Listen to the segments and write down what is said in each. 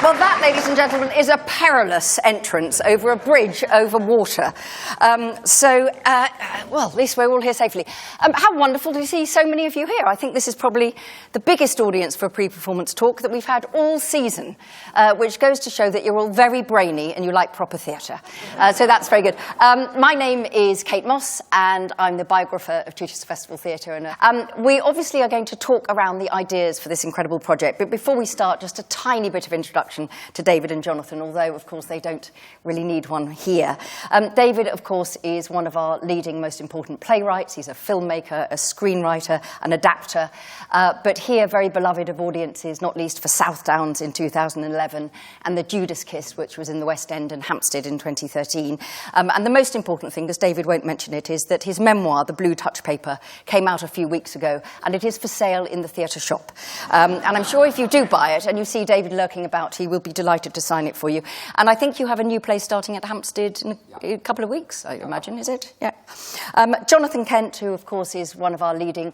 Well, that, ladies and gentlemen, is a perilous entrance over a bridge over water. Well, at least we're all here safely. How wonderful to see so many of you here. I think this is probably the biggest audience for a pre-performance talk that we've had all season, which goes to show that you're all very brainy and you like proper theatre. So that's very good. My name is Kate Mosse, and I'm the biographer of Chichester Festival Theatre. And we obviously are going to talk around the ideas for this incredible project. But before we start, just a tiny bit of introduction to David and Jonathan, although, of course, they don't really need one here. David, of course, is one of our leading, most important playwrights. He's a filmmaker, a screenwriter, an adapter, but here very beloved of audiences, not least for South Downs in 2011 and The Judas Kiss, which was in the West End and Hampstead in 2013. And the most important thing, because David won't mention it, is that his memoir, The Blue Touch Paper, came out a few weeks ago, and it is for sale in the theatre shop. And I'm sure if you do buy it and you see David lurking about, he will be delighted to sign it for you. And I think you have a new play starting at Hampstead in a couple of weeks, I imagine, is it? Yeah. Jonathan Kent, who, of course, is one of our leading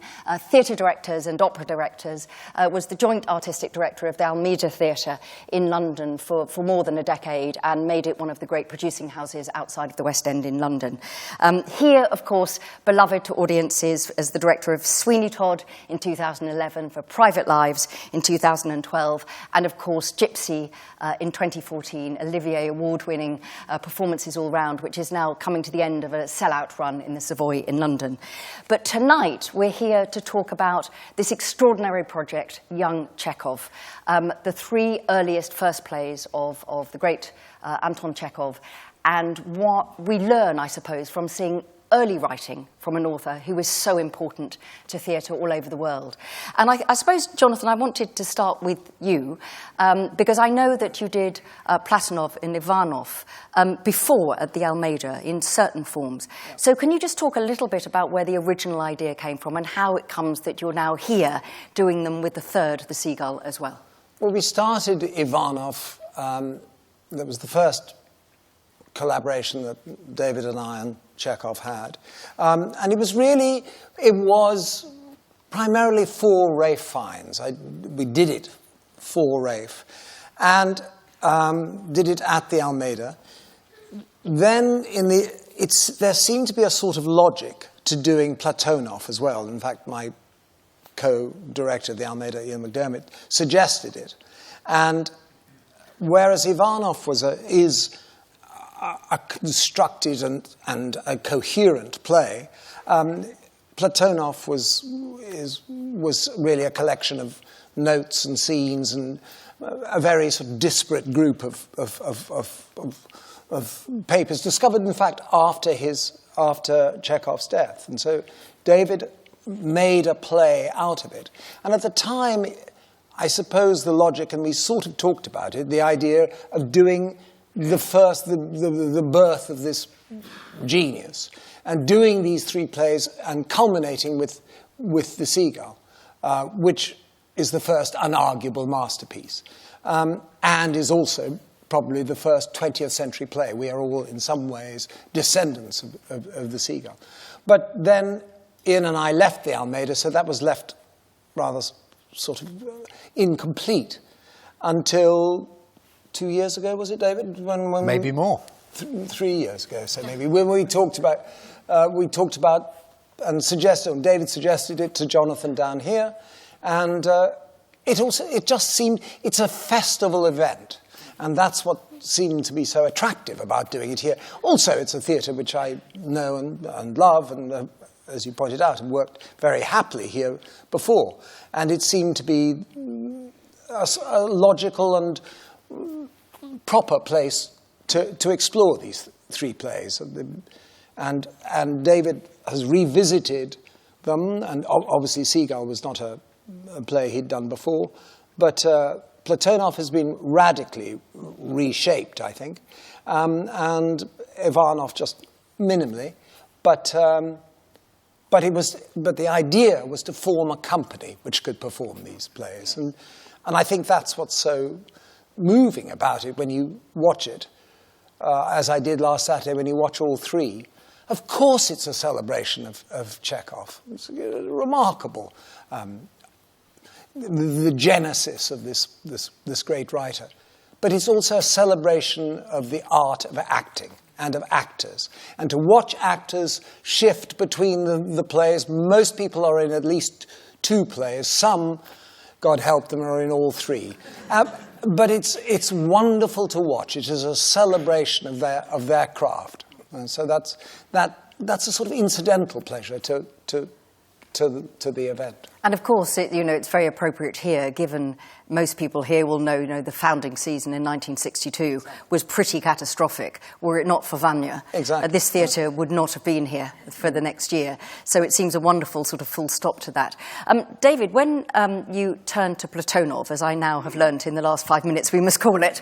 theatre directors and opera directors, was the joint artistic director of the Almeida Theatre in London for more than a decade and made it one of the great producing houses outside of the West End in London. Here, of course, beloved to audiences as the director of Sweeney Todd in 2011, for Private Lives in 2012, and, of course, Gypsy in 2014, Olivier award-winning performances all round, which is now coming to the end of a sellout run in the Savoy in London. But tonight we're here to talk about this extraordinary project, Young Chekhov, the three earliest first plays of the great Anton Chekhov, and what we learn, I suppose, from seeing early writing from an author who is so important to theatre all over the world. And I suppose, Jonathan, I wanted to start with you, because I know that you did Platonov and Ivanov before at the Almeida in certain forms. Yeah. So can you just talk a little bit about where the original idea came from and how it comes that you're now here doing them with the third, The Seagull, as well? Well, we started Ivanov. That was the first collaboration that David and I and Chekhov had. And it was primarily for Ralph Fiennes. We did it for Ralph and did it at the Almeida. Then there seemed to be a sort of logic to doing Platonov as well. In fact, my co-director of the Almeida, Ian McDermott, suggested it. And whereas Ivanov is a constructed and a coherent play, Platonov was really a collection of notes and scenes and a very sort of disparate group of papers discovered, in fact, after Chekhov's death. And so David made a play out of it. And at the time, I suppose the logic, and we sort of talked about it, the idea of doing the birth of this genius, and doing these three plays and culminating with The Seagull, which is the first unarguable masterpiece, and is also probably the first 20th century play. We are all, in some ways, descendants of The Seagull. But then Ian and I left the Almeida, so that was left rather sort of incomplete until 2 years ago, was it, David? When maybe more. 3 years ago, so maybe, when we talked about and David suggested it to Jonathan down here, and it just seemed, it's a festival event, and that's what seemed to be so attractive about doing it here. Also, it's a theatre which I know and love, and as you pointed out, have worked very happily here before, and it seemed to be a logical and proper place to explore these three plays. And David has revisited them, and obviously Seagull was not a play he'd done before, but Platonov has been radically reshaped, I think, and Ivanov just minimally, but the idea was to form a company which could perform these plays, and I think that's what's so moving about it when you watch it, as I did last Saturday when you watch all three. Of course it's a celebration of Chekhov. It's remarkable, the genesis of this great writer. but it's also a celebration of the art of acting and of actors. And to watch actors shift between the plays, most people are in at least 2 plays. Some, God help them, are in all 3. But it's wonderful to watch. It is a celebration of their craft. And so that's a sort of incidental pleasure to the event. And of course, it's very appropriate here, given most people here will know, the founding season in 1962 was pretty catastrophic. Were it not for Vanya, exactly. This theatre would not have been here for the next year. So it seems a wonderful sort of full stop to that. David, when you turned to Platonov, as I now have learnt in the last 5 minutes we must call it,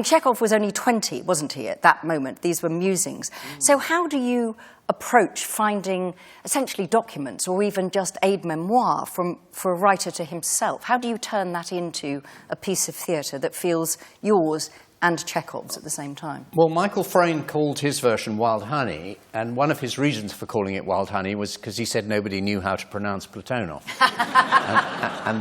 Chekhov was only 20, wasn't he, at that moment? These were musings. So how do you approach finding essentially documents or even just aide-memoire for a writer to himself? How do you turn that into a piece of theatre that feels yours and Chekhov's at the same time? Well, Michael Frayn called his version Wild Honey, and one of his reasons for calling it Wild Honey was because he said nobody knew how to pronounce Platonov.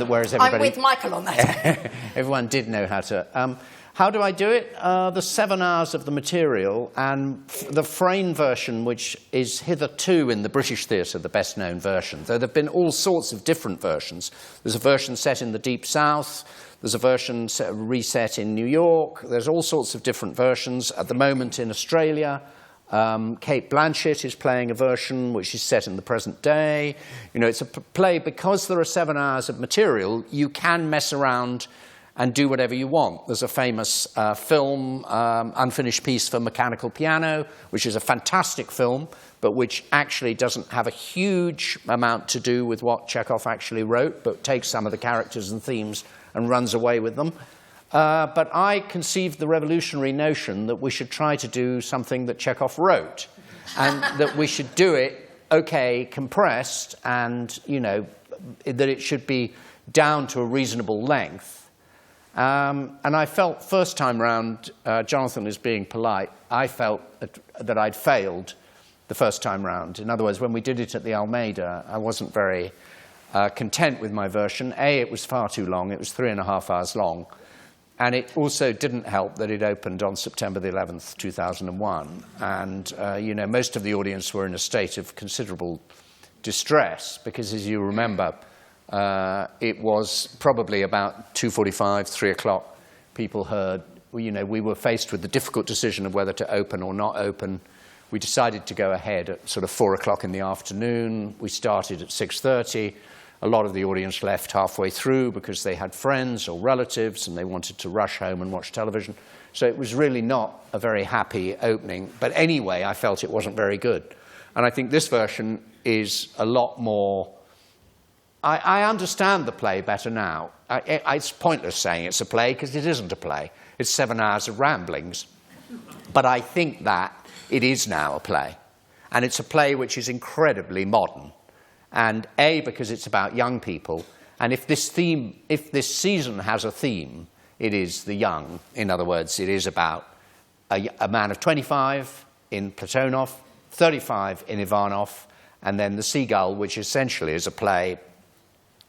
Whereas everybody... I'm with Michael on that. Everyone did know how to... How do I do it? The 7 hours of the material, and the Frayn version, which is hitherto in the British theatre the best-known version, though there have been all sorts of different versions. There's a version set in the Deep South, there's a version reset in New York, there's all sorts of different versions. At the moment in Australia, Kate Blanchett is playing a version which is set in the present day. It's a play, because there are 7 hours of material, you can mess around and do whatever you want. There's a famous film, Unfinished Piece for Mechanical Piano, which is a fantastic film, but which actually doesn't have a huge amount to do with what Chekhov actually wrote, but takes some of the characters and themes and runs away with them. But I conceived the revolutionary notion that we should try to do something that Chekhov wrote, and that we should do it, compressed, and, that it should be down to a reasonable length. And I felt, first time round, Jonathan is being polite, I felt that I'd failed the first time round. In other words, when we did it at the Almeida, I wasn't very content with my version. It was far too long. It was 3.5 hours long. And it also didn't help that it opened on September the 11th, 2001. And, most of the audience were in a state of considerable distress, because, as you remember, it was probably about 2:45, 3 o'clock. People heard, we were faced with the difficult decision of whether to open or not open. We decided to go ahead at sort of 4 o'clock in the afternoon. We started at 6:30. A lot of the audience left halfway through because they had friends or relatives and they wanted to rush home and watch television. So it was really not a very happy opening. But anyway, I felt it wasn't very good. And I think this version is a lot more... I understand the play better now. It's pointless saying it's a play, because it isn't a play. It's 7 hours of ramblings. But I think that it is now a play. And it's a play which is incredibly modern. And because it's about young people, and if this season has a theme, it is the young. In other words, it is about a man of 25 in Platonov, 35 in Ivanov, and then The Seagull, which essentially is a play,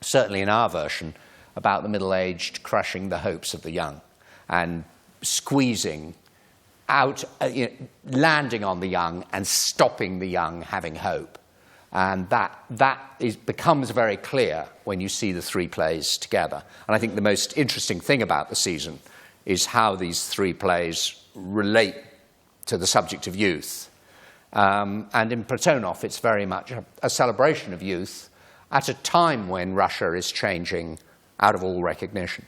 certainly in our version, about the middle-aged crushing the hopes of the young and squeezing out, landing on the young and stopping the young having hope. And that becomes very clear when you see the 3 plays together. And I think the most interesting thing about the season is how these 3 plays relate to the subject of youth. And in Platonov, it's very much a celebration of youth at a time when Russia is changing out of all recognition.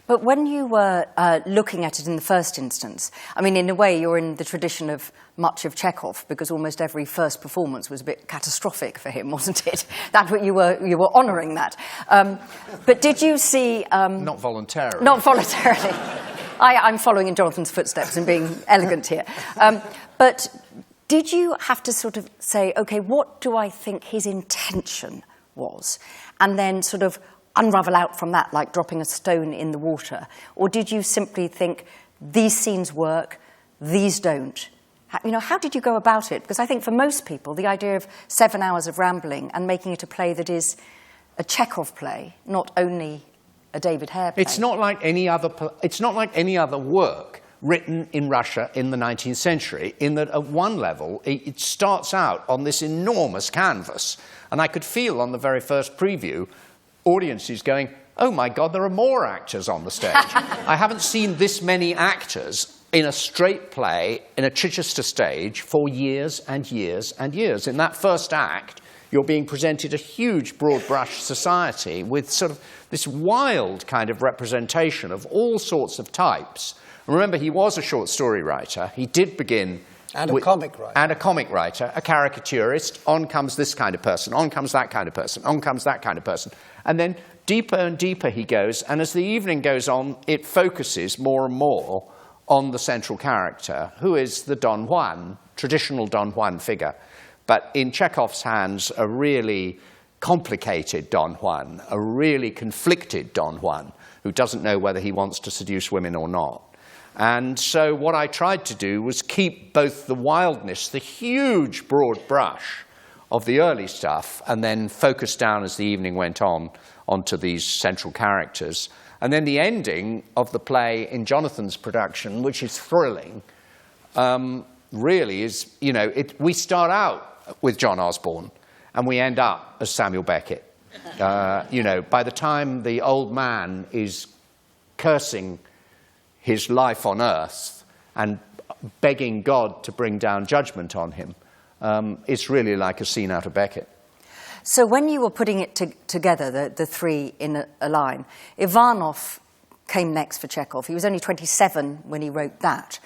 But when you were looking at it in the first instance, in a way you're in the tradition of much of Chekhov, because almost every first performance was a bit catastrophic for him, wasn't it? That's what you were honouring that. But did you see... Not voluntarily. Not voluntarily. I'm following in Jonathan's footsteps and being elegant here. But did you have to sort of say, OK, what do I think his intention was? And then sort of unravel out from that, like dropping a stone in the water? Or did you simply think, these scenes work, these don't? How did you go about it? Because I think for most people, the idea of 7 hours of rambling and making it a play that is a Chekhov play, not only a David Hare play. It's not like any other work written in Russia in the 19th century, in that at one level it starts out on this enormous canvas, and I could feel on the very first preview audiences going, oh my God, there are more actors on the stage. I haven't seen this many actors in a straight play in a Chichester stage for years and years and years. In that first act, you're being presented a huge broad brush society with sort of this wild kind of representation of all sorts of types. And remember, he was a short story writer. He did begin... And a comic writer. And a comic writer, a caricaturist. On comes this kind of person, on comes that kind of person, on comes that kind of person. And then deeper and deeper he goes, and as the evening goes on, it focuses more and more on the central character, who is the Don Juan, traditional Don Juan figure. But in Chekhov's hands, a really complicated Don Juan, a really conflicted Don Juan, who doesn't know whether he wants to seduce women or not. And so what I tried to do was keep both the wildness, the huge broad brush of the early stuff, and then focus down as the evening went on onto these central characters. And then the ending of the play in Jonathan's production, which is thrilling, really is, you know, we start out with John Osborne and we end up as Samuel Beckett. You know, by the time the old man is cursing his life on earth and begging God to bring down judgment on him, it's really like a scene out of Beckett. So when you were putting it together, the three in a line, Ivanov came next for Chekhov. He was only 27 when he wrote that.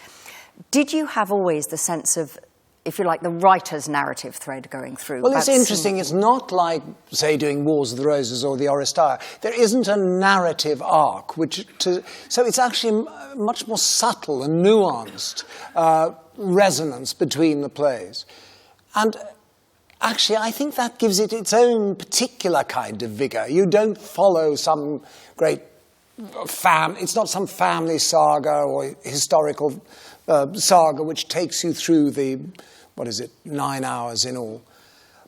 Did you have always the sense of, if you like, the writer's narrative thread going through? Well, it's interesting. It's not like, say, doing Wars of the Roses or the Oresteia. There isn't a narrative arc, so it's actually much more subtle and nuanced resonance between the plays. And actually, I think that gives it its own particular kind of vigour. You don't follow some great it's not some family saga or historical saga which takes you through the, 9 hours in all.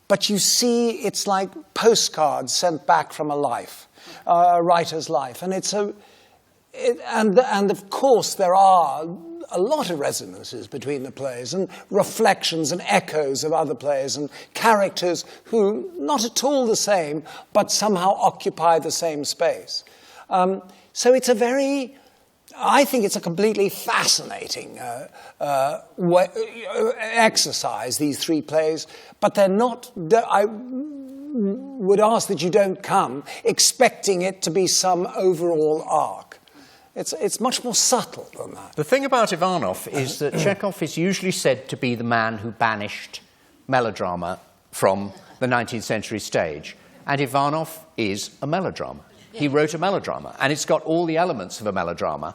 But you see, it's like postcards sent back from a life, a writer's life. And and of course there are a lot of resonances between the plays and reflections and echoes of other plays and characters who, not at all the same, but somehow occupy the same space. So it's I think it's a completely fascinating exercise, these three plays, but they're not, I would ask that you don't come expecting it to be some overall arc. It's much more subtle than that. The thing about Ivanov is that Chekhov is usually said to be the man who banished melodrama from the 19th century stage. And Ivanov is a melodrama. He wrote a melodrama, and it's got all the elements of a melodrama.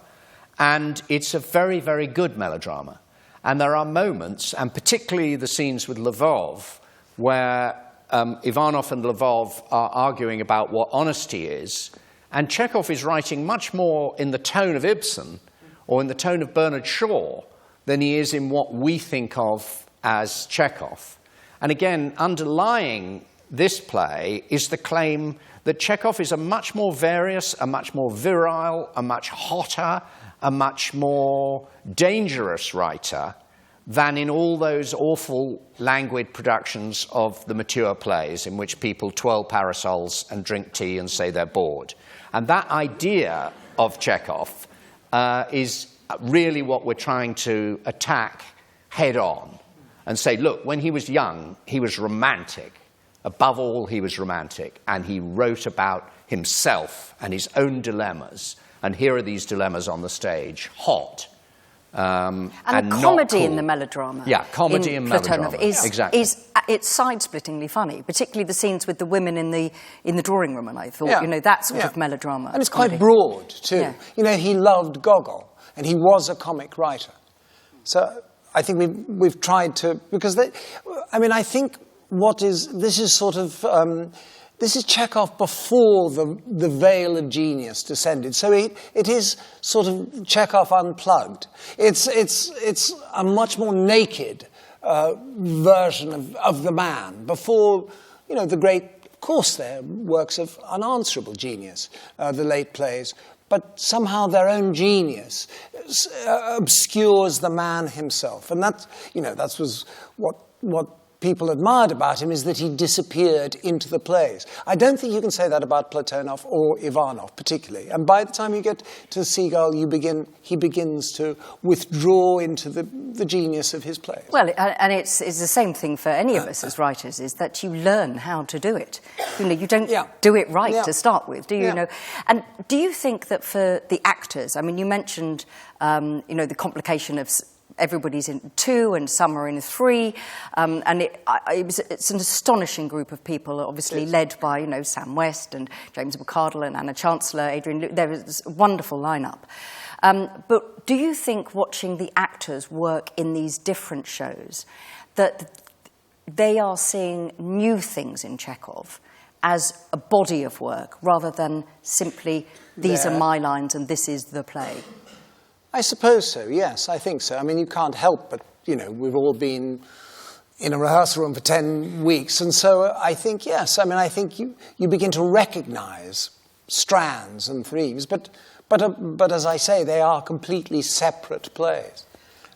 And it's a very, very good melodrama. And there are moments, and particularly the scenes with Lvov, where Ivanov and Lvov are arguing about what honesty is. And Chekhov is writing much more in the tone of Ibsen or in the tone of Bernard Shaw than he is in what we think of as Chekhov. And again, underlying this play is the claim that Chekhov is a much more various, a much more virile, a much hotter, a much more dangerous writer than in all those awful languid productions of the mature plays in which people twirl parasols and drink tea and say they're bored. And that idea of Chekhov is really what we're trying to attack head on and say, look, when he was young, he was romantic. Above all, he was romantic, and he wrote about himself and his own dilemmas. And here are these dilemmas on the stage, hot. And a comedy in the melodrama. Yeah, comedy in melodrama. Exactly. It's side-splittingly funny, particularly the scenes with the women in the drawing room, and I thought, that sort of melodrama. And it's quite broad, too. Yeah. He loved Gogol, and he was a comic writer. So I think we've tried to, because I think this is Chekhov before the veil of genius descended. So it is sort of Chekhov unplugged. It's a much more naked version of the man before, the great course, they're works of unanswerable genius, the late plays, but somehow their own genius obscures the man himself. And that was what people admired about him, is that he disappeared into the plays. I don't think you can say that about Platonov or Ivanov particularly. And by the time you get to Seagull, he begins to withdraw into the genius of his plays. Well, and it's the same thing for any of us as writers, is that you learn how to do it. You don't do it right to start with, do you? know? And do you think that for the actors, I mean, you mentioned, the complication of everybody's in 2 and some are in 3, and it's an astonishing group of people, obviously led by Sam West and James McArdle and Anna Chancellor, Adrian Luke. There is a wonderful lineup. But do you think, watching the actors work in these different shows, that they are seeing new things in Chekhov as a body of work rather than simply these are my lines and this is the play? I suppose so, yes, I think so. I mean, you can't help but, we've all been in a rehearsal room for 10 weeks, and so I think, yes, I think you begin to recognize strands and themes, but as I say, they are completely separate plays.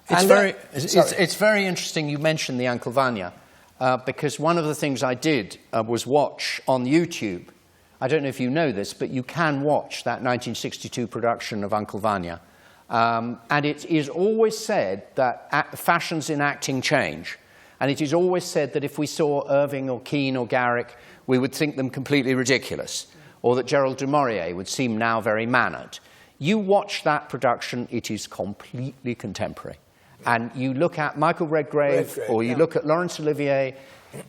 It's very interesting you mentioned the Uncle Vanya, because one of the things I did was watch on YouTube. I don't know if you know this, but you can watch that 1962 production of Uncle Vanya. And it is always said that fashions in acting change. And it is always said that if we saw Irving or Keane or Garrick, we would think them completely ridiculous, or that Gerald du Maurier would seem now very mannered. You watch that production, it is completely contemporary. And you look at Michael Redgrave, or you look at Laurence Olivier,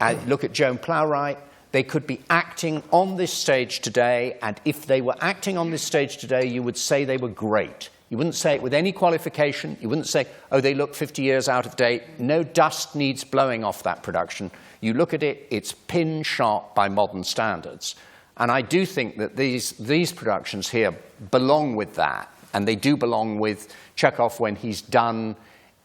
and look at Joan Plowright. They could be acting on this stage today, and if they were acting on this stage today, you would say they were great. You wouldn't say it with any qualification. You wouldn't say, oh, they look 50 years out of date. No dust needs blowing off that production. You look at it, it's pin sharp by modern standards. And I do think that these productions here belong with that. And they do belong with Chekhov when he's done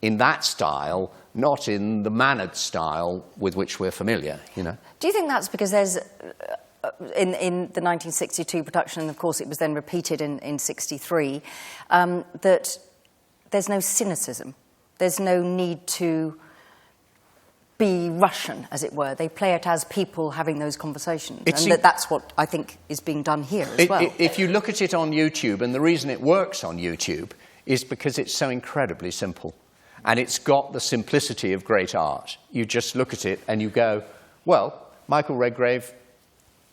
in that style, not in the mannered style with which we're familiar, Do you think that's because there's... In the 1962 production, and of course it was then repeated in 63, that there's no cynicism. There's no need to be Russian, as it were. They play it as people having those conversations. And that's what I think is being done here as well. If you look at it on YouTube, and the reason it works on YouTube is because it's so incredibly simple. And it's got the simplicity of great art. You just look at it and you go, well, Michael Redgrave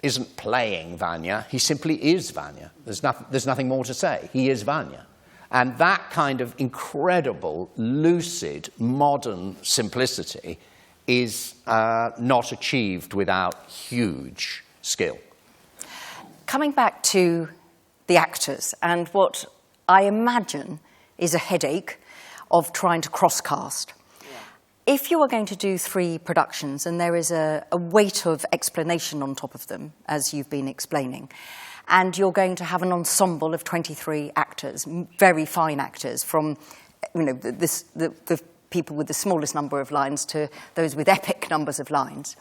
isn't playing Vanya, he simply is Vanya. There's nothing more to say. He is Vanya. And that kind of incredible, lucid, modern simplicity is not achieved without huge skill. Coming back to the actors and what I imagine is a headache of trying to cross-cast. If you are going to do 3 productions and there is a weight of explanation on top of them, as you've been explaining, and you're going to have an ensemble of 23 actors, very fine actors, from the people with the smallest number of lines to those with epic numbers of lines,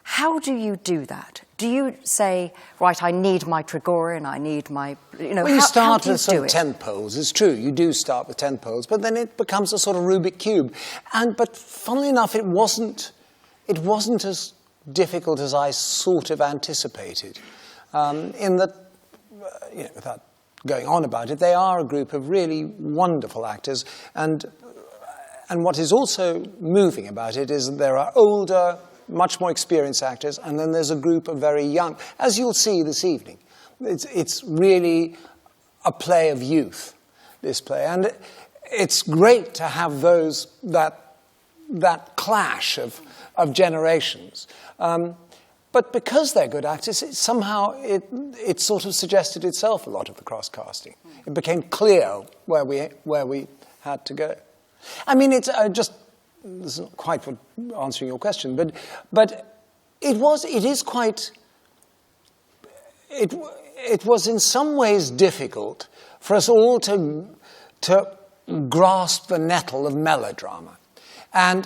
how do you do that? Do you say, right, I need my Trigorin, I need my... Well, you start with sort of 10 poles. It's true, you do start with 10 poles, but then it becomes a sort of Rubik cube. But funnily enough, it wasn't as difficult as I sort of anticipated. In that, without going on about it, they are a group of really wonderful actors. And what is also moving about it is that there are older, much more experienced actors, and then there's a group of very young, as you'll see this evening. It's really a play of youth, this play. And it's great to have that clash of generations. But because they're good actors, somehow it sort of suggested itself a lot of the cross-casting. It became clear where we had to go. I mean, it's just... This is not quite for answering your question, but it was in some ways difficult for us all to grasp the nettle of melodrama. and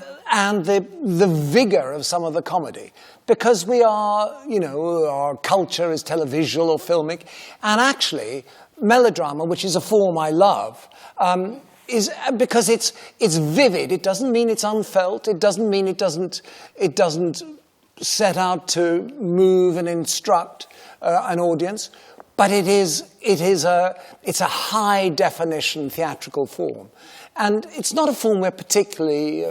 the vigor of some of the comedy. Because we are, our culture is televisual or filmic, and actually, melodrama, which is a form I love, is because it's vivid. It doesn't mean it's unfelt. It doesn't mean it doesn't set out to move and instruct an audience. But it's a high definition theatrical form. And it's not a form we're particularly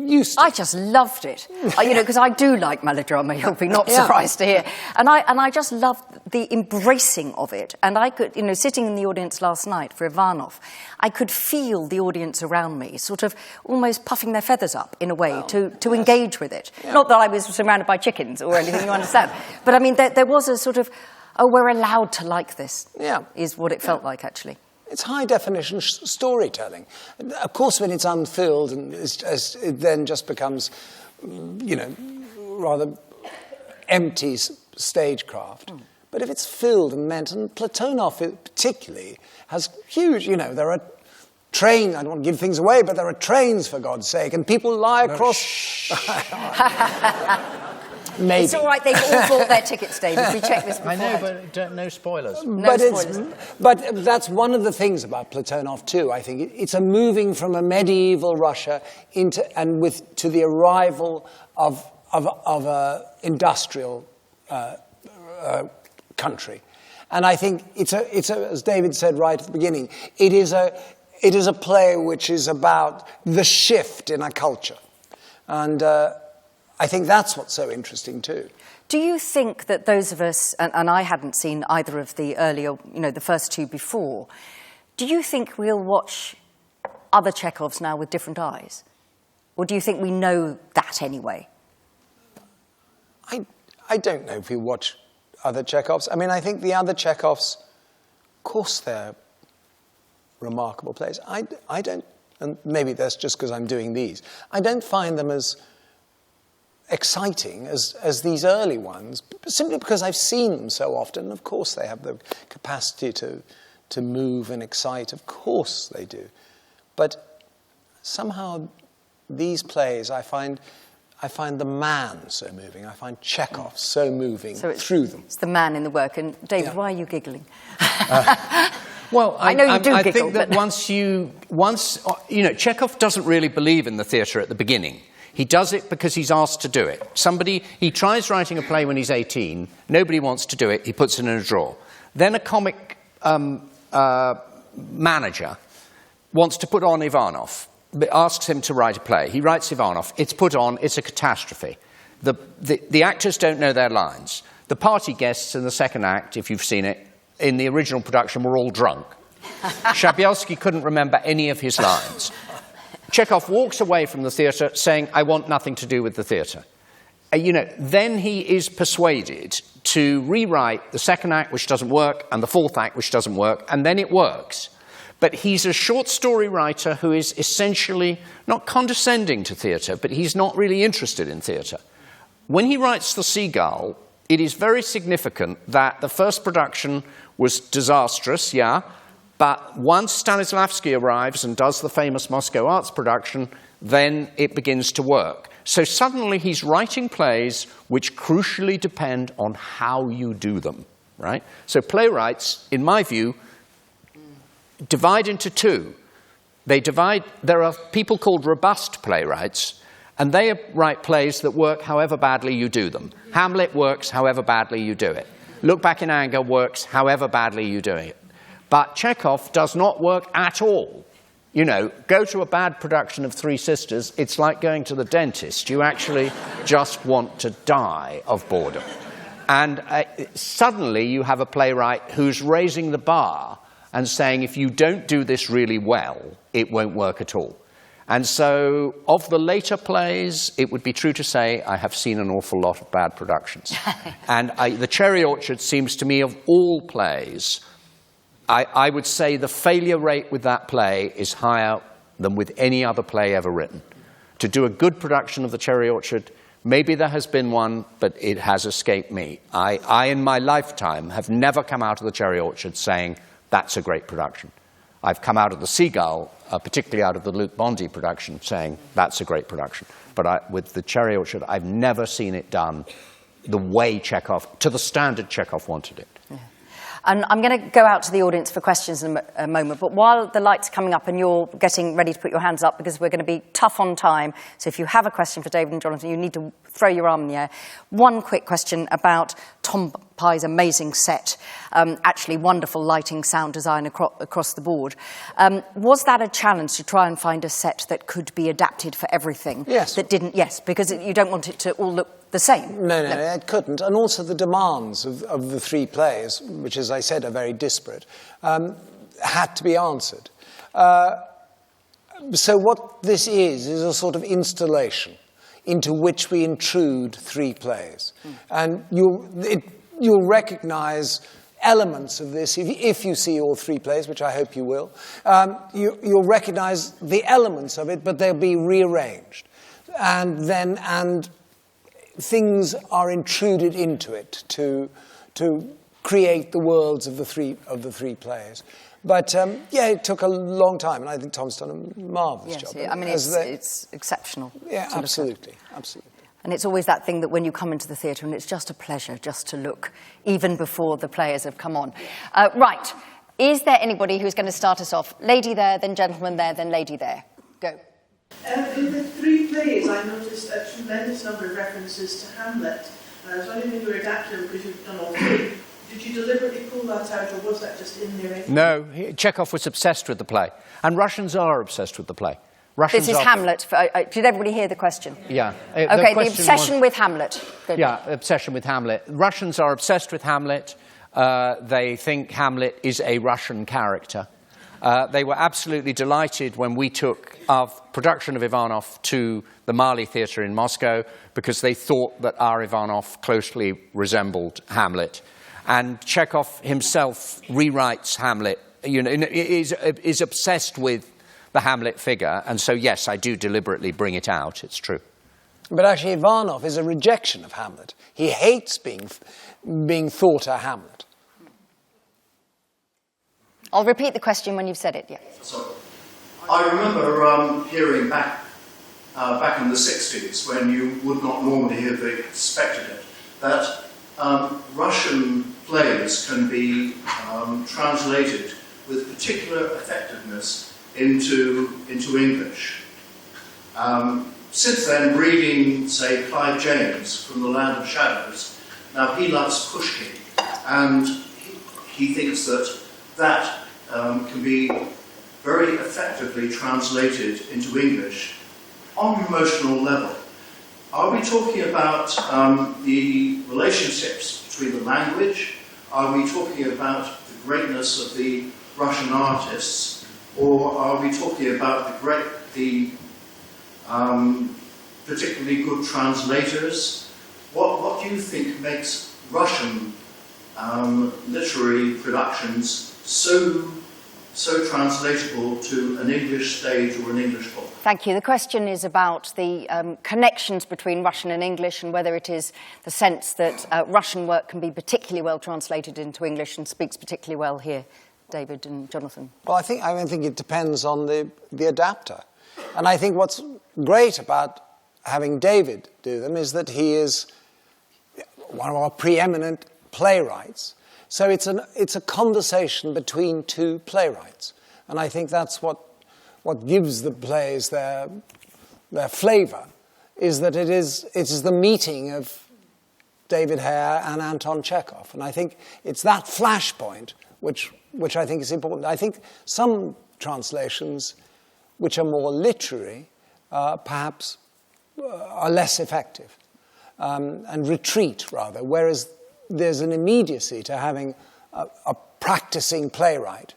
used to. I just loved it, because I do like melodrama, you'll be not surprised to hear. And I just loved the embracing of it. And I could, sitting in the audience last night for Ivanov, I could feel the audience around me sort of almost puffing their feathers up in a way to engage with it. Yeah. Not that I was surrounded by chickens or anything, you understand. But I mean, there was a sort of, we're allowed to like this, is what it felt like, actually. It's high-definition storytelling. Of course, when it's unfilled, and it then just becomes, rather empty stagecraft. But if it's filled and meant, and Platonov particularly has huge, there are trains, I don't want to give things away, but there are trains, for God's sake, and people lie across... Maybe. It's all right, they've all bought their tickets, David. We checked this before. I know, but no spoilers. But that's one of the things about Platonov too, I think. It's a moving from a medieval Russia to the arrival of an industrial country. And I think it's as David said right at the beginning, it is a play which is about the shift in a culture. And I think that's what's so interesting too. Do you think that those of us, and I hadn't seen either of the earlier, the first two before, do you think we'll watch other Chekhovs now with different eyes? Or do you think we know that anyway? I don't know if we watch other Chekhovs. I mean, I think the other Chekhovs, of course they're remarkable plays. I don't, and maybe that's just because I'm doing these, I don't find them as exciting as these early ones, simply because I've seen them so often. Of course they have the capacity to move and excite. Of course they do. But somehow these plays, I find the man so moving. I find Chekhov so moving through them. It's the man in the work. And David, why are you giggling? Well, I know you do I giggle. think that once Chekhov doesn't really believe in the theatre at the beginning. He does it because he's asked to do it. He tries writing a play when he's 18, nobody wants to do it, he puts it in a drawer. Then a comic manager wants to put on Ivanov, asks him to write a play. He writes Ivanov, it's put on, it's a catastrophe. The actors don't know their lines. The party guests in the second act, if you've seen it, in the original production were all drunk. Shabelsky couldn't remember any of his lines. Chekhov walks away from the theatre saying, I want nothing to do with the theatre. Then he is persuaded to rewrite the second act, which doesn't work, and the fourth act, which doesn't work, and then it works. But he's a short story writer who is essentially not condescending to theatre, but he's not really interested in theatre. When he writes The Seagull, it is very significant that the first production was disastrous, but once Stanislavski arrives and does the famous Moscow Arts production, then it begins to work. So suddenly he's writing plays which crucially depend on how you do them, right? So playwrights, in my view, divide into two. There are people called robust playwrights, and they write plays that work however badly you do them. Hamlet works however badly you do it. Look Back in Anger works however badly you do it. But Chekhov does not work at all. Go to a bad production of Three Sisters, it's like going to the dentist. You actually just want to die of boredom. And suddenly you have a playwright who's raising the bar and saying, if you don't do this really well, it won't work at all. And so, of the later plays, it would be true to say I have seen an awful lot of bad productions. And The Cherry Orchard seems to me, of all plays, I would say the failure rate with that play is higher than with any other play ever written. To do a good production of The Cherry Orchard, maybe there has been one, but it has escaped me. I in my lifetime, have never come out of The Cherry Orchard saying, that's a great production. I've come out of The Seagull, particularly out of the Luke Bondy production, saying that's a great production. But with The Cherry Orchard, I've never seen it done the way Chekhov, to the standard Chekhov wanted it. Yeah. And I'm going to go out to the audience for questions in a moment, but while the light's coming up and you're getting ready to put your hands up, because we're going to be tough on time, so if you have a question for David and Jonathan, you need to throw your arm in the air. One quick question about Tom Pye's amazing set, actually wonderful lighting, sound design across the board. Was that a challenge to try and find a set that could be adapted for everything? Yes. That didn't, yes, because you don't want it to all look the same. No, it couldn't. And also the demands of the three plays, which, as I said, are very disparate, had to be answered. So what this is a sort of installation into which we intrude three plays. And you'll recognize elements of this if you see all three plays, which I hope you will. You'll recognize the elements of it, but they'll be rearranged. And things are intruded into it to create the worlds of the three plays. But it took a long time, and I think Tom's done a marvellous job. I mean, it's exceptional. Yeah, absolutely. And it's always that thing that when you come into the theatre, and it's just a pleasure just to look, even before the players have come on. Right, is there anybody who's going to start us off? Lady there, then gentleman there, then lady there. Go. In the three plays, I noticed a tremendous number of references to Hamlet. I was wondering if you were adapting, because you've done all three. Did you deliberately pull that out, or was that just in there? No, Chekhov was obsessed with the play. And Russians are obsessed with the play. This is Hamlet. Did everybody hear the question? Yeah. Okay, the obsession with Hamlet. Good. Yeah, obsession with Hamlet. Russians are obsessed with Hamlet. They think Hamlet is a Russian character. They were absolutely delighted when we took our production of Ivanov to the Mali Theatre in Moscow, because they thought that our Ivanov closely resembled Hamlet. And Chekhov himself rewrites Hamlet, is obsessed with the Hamlet figure. And so, yes, I do deliberately bring it out. It's true. But actually, Ivanov is a rejection of Hamlet. He hates being thought a Hamlet. I'll repeat the question when you've said it, yeah. Sorry. I remember hearing back in the 60s, when you would not normally have expected it, that Russian plays can be translated with particular effectiveness into English. Since then, reading, say, Clive James from The Land of Shadows, now he loves Pushkin, and he thinks that can be very effectively translated into English on an emotional level. Are we talking about the relationships between the language? Are we talking about the greatness of the Russian artists? Or are we talking about the particularly good translators? What do you think makes Russian literary productions so translatable to an English stage or an English book? Thank you. The question is about the connections between Russian and English, and whether it is the sense that Russian work can be particularly well translated into English and speaks particularly well here. David and Jonathan. Well, I think it depends on the adapter. And I think what's great about having David do them is that he is one of our preeminent playwrights. So it's a conversation between two playwrights. And I think that's what gives the plays their flavour, is that it is the meeting of David Hare and Anton Chekhov. And I think it's that flashpoint which I think is important. I think some translations, which are more literary, perhaps are less effective and retreat, rather, whereas there's an immediacy to having a practicing playwright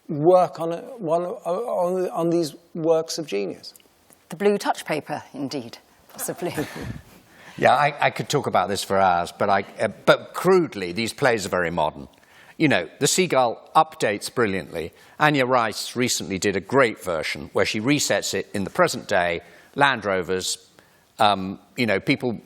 work on these works of genius. The blue touch paper, indeed, possibly. Yeah, I could talk about this for hours, but crudely, these plays are very modern. You know, The Seagull updates brilliantly. Anya Rice recently did a great version where she resets it in the present day, Land Rovers, people,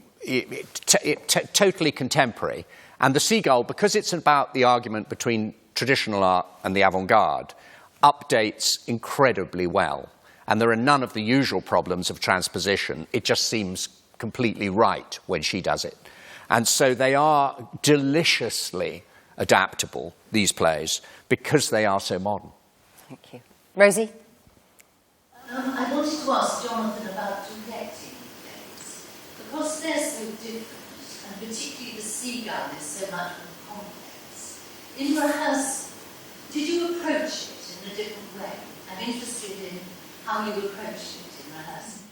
totally contemporary. And The Seagull, because it's about the argument between traditional art and the avant-garde, updates incredibly well. And there are none of the usual problems of transposition. It just seems completely right when she does it. And so they are deliciously adaptable, these plays, because they are so modern. Thank you. Rosie? I wanted to ask Jonathan about directing plays, because they're so different, and particularly the seagull is so much more complex. In rehearsal, did you approach it in a different way? I'm interested in how you approached it in rehearsal.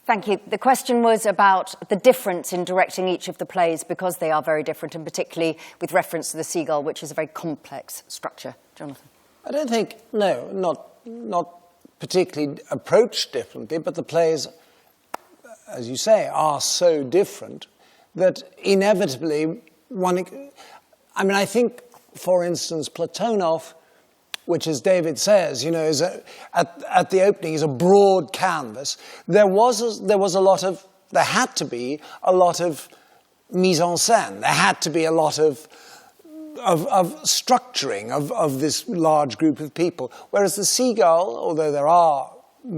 Thank you. The question was about the difference in directing each of the plays because they are very different, and particularly with reference to the seagull, which is a very complex structure. Jonathan? I don't think, no, not particularly approached differently, but the plays, as you say, are so different that inevitably I think, for instance, Platonov, which, as David says, is at the opening is a broad canvas. There had to be a lot of mise en scène. There had to be a lot of structuring of this large group of people. Whereas the Seagull, although there are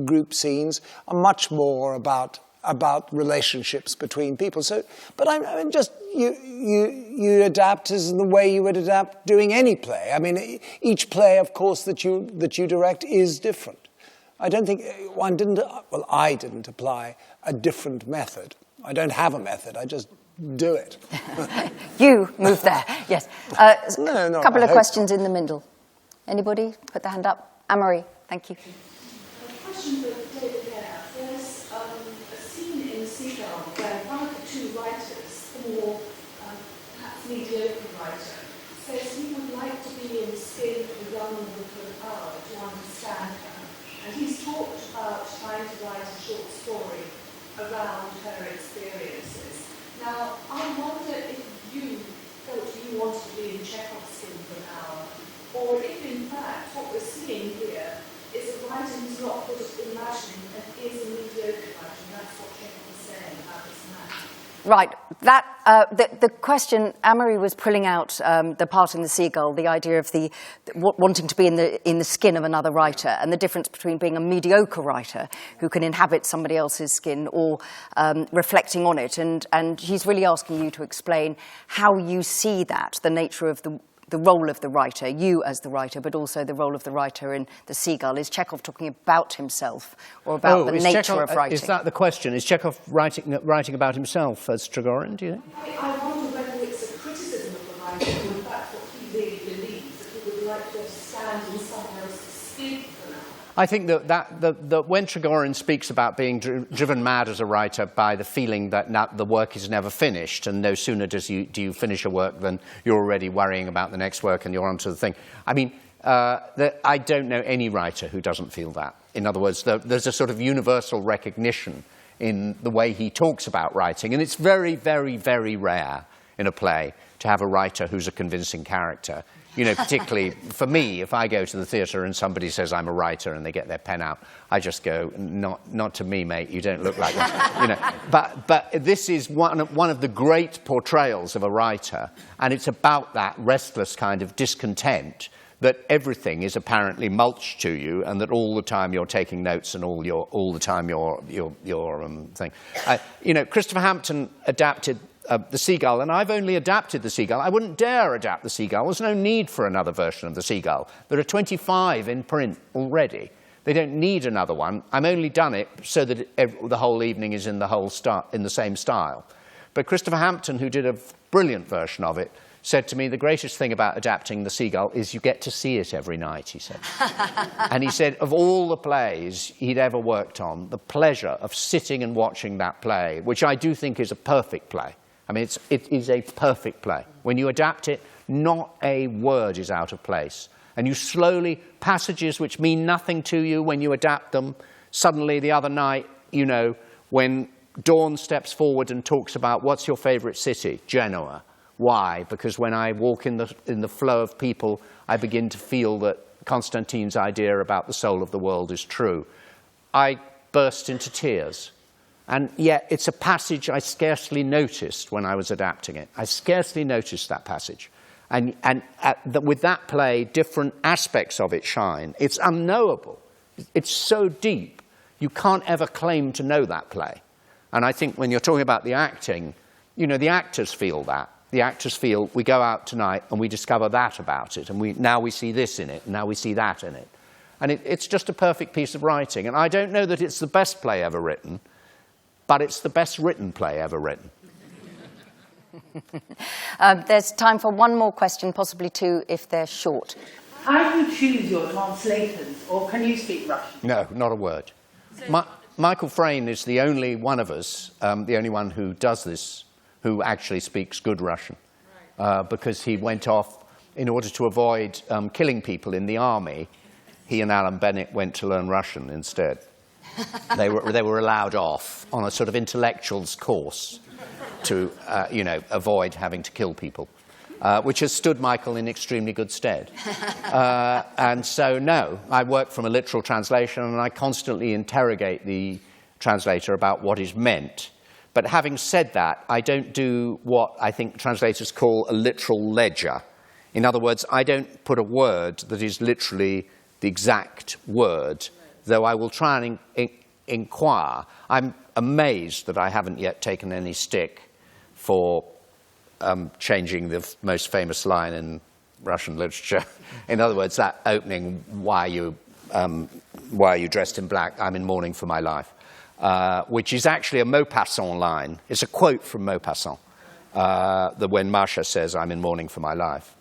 group scenes, are much more about relationships between people. So, but you adapt as the way you would adapt doing any play. I mean, each play, of course, that you direct is different. I don't think I didn't apply a different method. I don't have a method. I just do it. You move there. Yes. No, a couple of questions in the middle. Anybody put their hand up? Anne-Marie, thank you. A question for David Hare. There's a scene in Seagull where one of the two writers, or perhaps mediocre writer, says he would like to be in the skin of a young woman for an hour to understand her. And he's talked about trying to write a short story around her experiences. Now, I wonder if you felt you wanted to be in Chekhov's skin for an hour, or if in fact what we're seeing here is a writer who's not good at imagining and is a mediocre writer, and that's what Chekhov is saying about this man. Right. The question, Anne-Marie was pulling out the part in the Seagull, the idea of wanting to be in the skin of another writer, and the difference between being a mediocre writer who can inhabit somebody else's skin or reflecting on it. And he's really asking you to explain how you see that, the nature of the role of the writer, you as the writer, but also the role of the writer in the Seagull. Is Chekhov talking about himself or about the nature of writing? Is that the question? Is Chekhov writing about himself as Trigorin, do you think? I wonder whether it's a criticism of the writer, or in fact what he really believes, that he would like to stand in someone else's skin for now. I think that when Trigorin speaks about being driven mad as a writer by the feeling that the work is never finished, and no sooner do you finish a work than you're already worrying about the next work and you're on to the thing. I mean, I don't know any writer who doesn't feel that. In other words, there's a sort of universal recognition in the way he talks about writing, and it's very, very, very rare in a play to have a writer who's a convincing character. Particularly for me, if I go to the theatre and somebody says I'm a writer and they get their pen out, I just go, not to me, mate, you don't look like that. But this is one of the great portrayals of a writer, and it's about that restless kind of discontent that everything is apparently mulched to you, and that all the time you're taking notes and all the time you're thing. Christopher Hampton adapted The Seagull, and I've only adapted The Seagull. I wouldn't dare adapt The Seagull. There's no need for another version of The Seagull. There are 25 in print already. They don't need another one. I've only done it so that the whole evening is in the same style. But Christopher Hampton, who did a brilliant version of it, said to me, the greatest thing about adapting The Seagull is you get to see it every night, he said. And he said, of all the plays he'd ever worked on, the pleasure of sitting and watching that play, which I do think is a perfect play. I mean, it is a perfect play. When you adapt it, not a word is out of place. And you slowly, passages which mean nothing to you when you adapt them, suddenly the other night, when Dawn steps forward and talks about what's your favourite city? Genoa. Why? Because when I walk in the flow of people, I begin to feel that Constantine's idea about the soul of the world is true. I burst into tears. And yet it's a passage I scarcely noticed when I was adapting it. I scarcely noticed that passage. And with that play, different aspects of it shine. It's unknowable. It's so deep, you can't ever claim to know that play. And I think when you're talking about the acting, you know, the actors feel that. The actors feel, we go out tonight and we discover that about it, and now we see this in it, and now we see that in it. And it's just a perfect piece of writing. And I don't know that it's the best play ever written, but it's the best written play ever written. There's time for one more question, possibly two if they're short. How do you choose your translators, or can you speak Russian? No, not a word. Michael Frayn is the only one of us, the only one who does this, who actually speaks good Russian, because he went off in order to avoid killing people in the army. He and Alan Bennett went to learn Russian instead. They were allowed off on a sort of intellectuals course to, avoid having to kill people, which has stood Michael in extremely good stead. And so, no, I work from a literal translation, and I constantly interrogate the translator about what is meant. But having said that, I don't do what I think translators call a literal ledger. In other words, I don't put a word that is literally the exact word, though I will try and inquire. I'm amazed that I haven't yet taken any stick for changing the most famous line in Russian literature. In other words, that opening, why are you dressed in black? I'm in mourning for my life. Which is actually a Maupassant line. It's a quote from Maupassant, that when Mosse says, I'm in mourning for my life.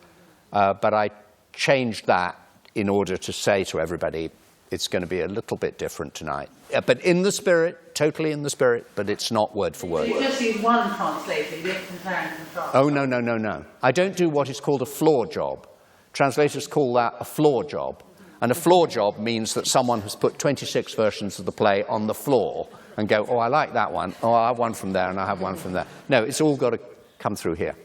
But I changed that in order to say to everybody, it's going to be a little bit different tonight. But in the spirit, totally in the spirit, but it's not word for word. You just use one translator, you don't compare and contrast. Oh, no. I don't do what is called a floor job. Translators call that a floor job. And a floor job means that someone has put 26 versions of the play on the floor and go, oh, I like that one. Oh, I have one from there and I have one from there. No, it's all got to come through here.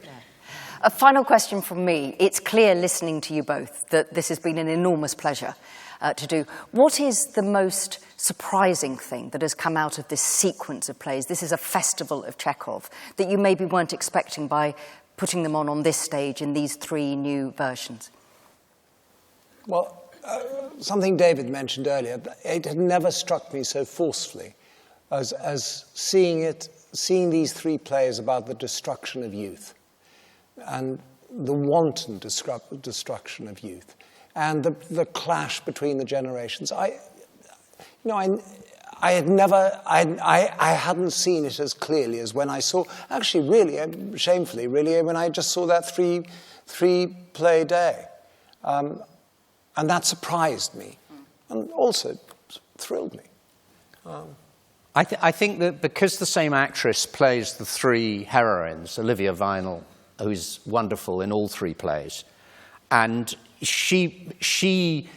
A final question from me. It's clear listening to you both that this has been an enormous pleasure to do. What is the most surprising thing that has come out of this sequence of plays? This is a festival of Chekhov that you maybe weren't expecting by putting them on this stage in these three new versions. Well, something David mentioned earlier, it had never struck me so forcefully as seeing these three plays about the destruction of youth and the wanton destruction of youth and the clash between the generations. I hadn't seen it as clearly as when I saw, actually really, shamefully, really, when I just saw that three play day. And that surprised me, and also thrilled me. I think that because the same actress plays the three heroines, Olivia Vinell, who's wonderful in all three plays, and she,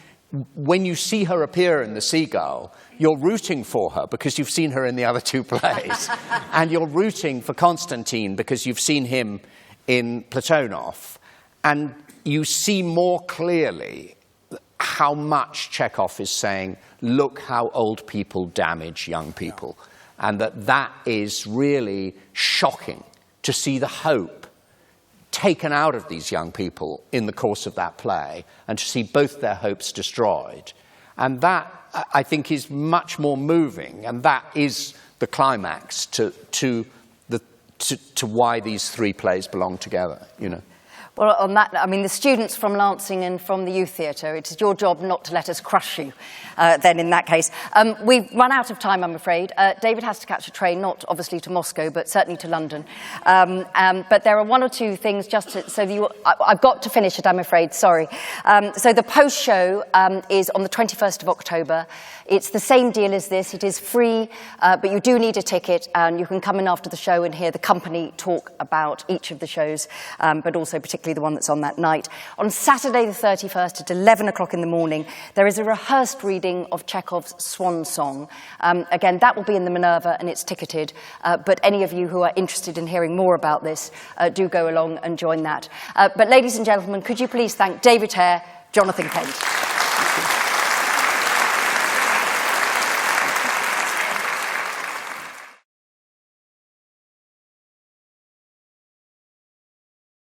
when you see her appear in The Seagull, you're rooting for her because you've seen her in the other two plays, and you're rooting for Constantine because you've seen him in Platonov, and you see more clearly how much Chekhov is saying, look how old people damage young people. And that is really shocking to see the hope taken out of these young people in the course of that play, and to see both their hopes destroyed. And that, I think, is much more moving, and that is the climax to why these three plays belong together, you know. Well, on that, I mean, the students from Lancing and from the Youth Theatre, it is your job not to let us crush you, then, in that case. We've run out of time, I'm afraid. David has to catch a train, not obviously to Moscow, but certainly to London. But there are one or two things just I've got to finish it, I'm afraid, sorry. So the post-show is on the 21st of October. It's the same deal as this. It is free, but you do need a ticket, and you can come in after the show and hear the company talk about each of the shows, but also particularly the one that's on that night. On Saturday the 31st at 11 o'clock in the morning, there is a rehearsed reading of Chekhov's Swan Song. Again, that will be in the Minerva and it's ticketed, but any of you who are interested in hearing more about this, do go along and join that. But ladies and gentlemen, could you please thank David Hare, Jonathan Kent.